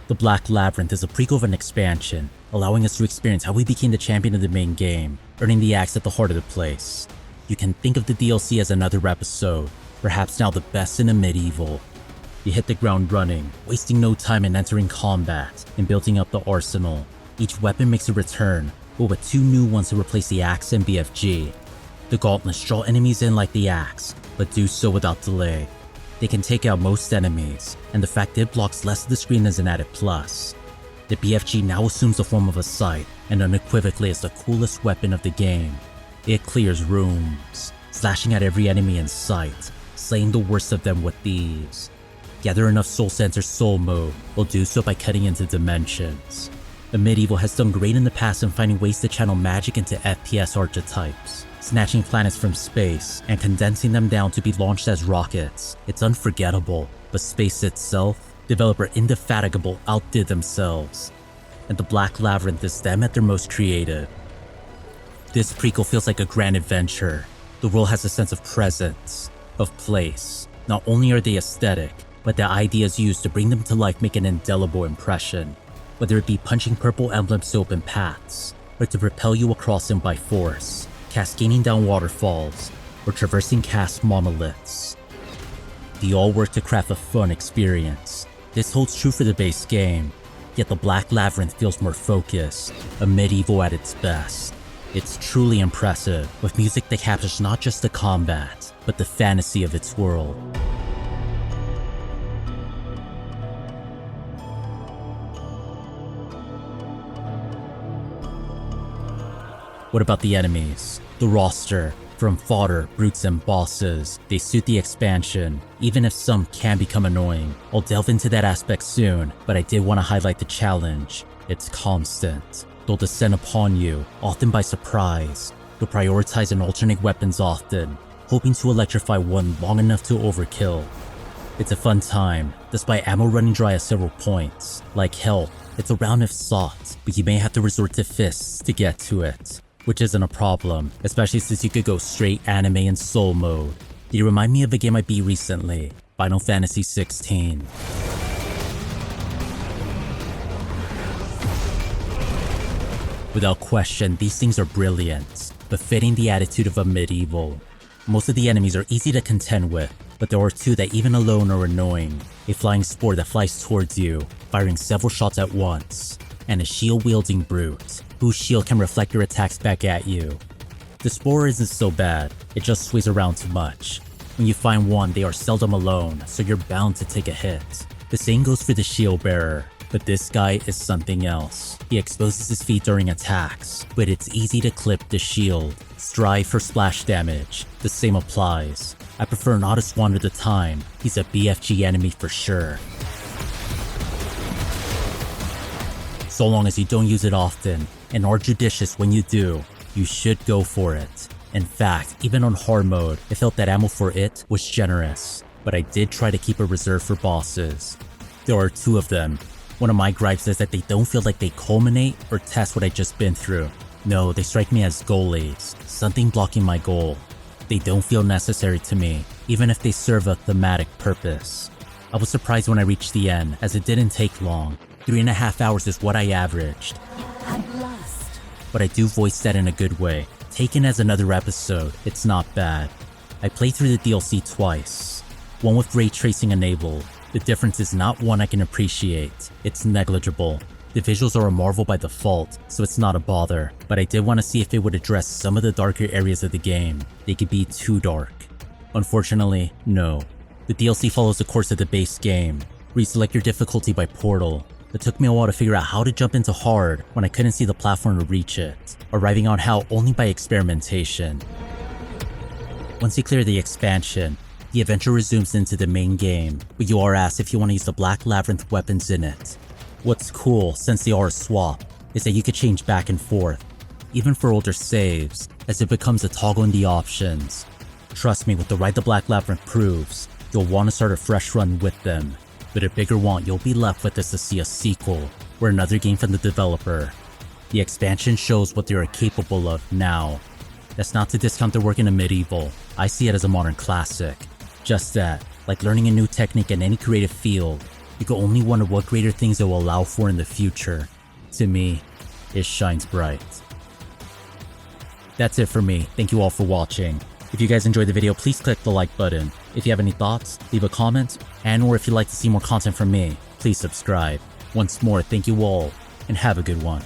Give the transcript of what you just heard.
The Black Labyrinth is a prequel of an expansion, allowing us to experience how we became the champion of the main game, earning the axe at the heart of the place. You can think of the DLC as another episode, perhaps now the best in a medieval. You hit the ground running, wasting no time in entering combat and building up the arsenal. Each weapon makes a return, but with 2 new ones to replace the axe and BFG. The gauntlets draw enemies in like the axe, but do so without delay. They can take out most enemies, and the fact it blocks less of the screen is an added plus. The BFG now assumes the form of a scythe, and unequivocally is the coolest weapon of the game. It clears rooms, slashing at every enemy in sight, slaying the worst of them with ease. Gather enough souls to enter soul mode, will do so by cutting into dimensions. The medieval has done great in the past in finding ways to channel magic into FPS archetypes, snatching planets from space and condensing them down to be launched as rockets. It's unforgettable, but space itself, developer Indefatigable outdid themselves, and the Black Labyrinth is them at their most creative. This prequel feels like a grand adventure. The world has a sense of presence, of place. Not only are they aesthetic, but the ideas used to bring them to life make an indelible impression. Whether it be punching purple emblems to open paths, or to propel you across them by force, cascading down waterfalls, or traversing cast monoliths. They all work to craft a fun experience. This holds true for the base game, yet the Black Labyrinth feels more focused, a medieval at its best. It's truly impressive, with music that captures not just the combat, but the fantasy of its world. What about the enemies? The roster, from fodder, brutes, and bosses, they suit the expansion, even if some can become annoying. I'll delve into that aspect soon, but I did want to highlight the challenge. It's constant. They'll descend upon you, often by surprise. You'll prioritize and alternate weapons often, hoping to electrify one long enough to overkill. It's a fun time, despite ammo running dry at several points. Like health, it's a round if sought, but you may have to resort to fists to get to it. Which isn't a problem, especially since you could go straight anime and soul mode. They remind me of a game I beat recently, Final Fantasy 16. Without question, these things are brilliant, befitting the attitude of a medieval. Most of the enemies are easy to contend with, but there are 2 that even alone are annoying. A flying spore that flies towards you, firing several shots at once, and a shield-wielding brute, whose shield can reflect your attacks back at you. The spore isn't so bad, it just sways around too much. When you find one, they are seldom alone, so you're bound to take a hit. The same goes for the shield bearer, but this guy is something else. He exposes his feet during attacks, but it's easy to clip the shield. Strive for splash damage, the same applies. I prefer not to squander the time, he's a BFG enemy for sure. So long as you don't use it often, and are judicious when you do, you should go for it. In fact, even on hard mode, I felt that ammo for it was generous, but I did try to keep a reserve for bosses. There are 2 of them. One of my gripes is that they don't feel like they culminate or test what I just been through. No, they strike me as goalies, something blocking my goal. They don't feel necessary to me, even if they serve a thematic purpose. I was surprised when I reached the end, as it didn't take long. 3.5 hours is what I averaged. At last. But I do voice that in a good way. Taken as another episode, it's not bad. I played through the DLC twice. One with ray tracing enabled. The difference is not one I can appreciate. It's negligible. The visuals are a marvel by default, so it's not a bother. But I did want to see if it would address some of the darker areas of the game. They could be too dark. Unfortunately, no. The DLC follows the course of the base game. Reselect your difficulty by portal. It took me a while to figure out how to jump into hard when I couldn't see the platform to reach it, arriving on how only by experimentation. Once you clear the expansion, the adventure resumes into the main game, but you are asked if you want to use the Black Labyrinth weapons in it. What's cool, since they are a swap, is that you could change back and forth, even for older saves, as it becomes a toggle in the options. Trust me, with the ride the Black Labyrinth proves, you'll want to start a fresh run with them. But a bigger want you'll be left with is to see a sequel, or another game from the developer. The expansion shows what they are capable of now. That's not to discount their work in a medieval, I see it as a modern classic. Just that, like learning a new technique in any creative field, you can only wonder what greater things it will allow for in the future. To me, it shines bright. That's it for me. Thank you all for watching. If you guys enjoyed the video, please click the like button. If you have any thoughts, leave a comment, and or if you'd like to see more content from me, please subscribe. Once more, thank you all, and have a good one.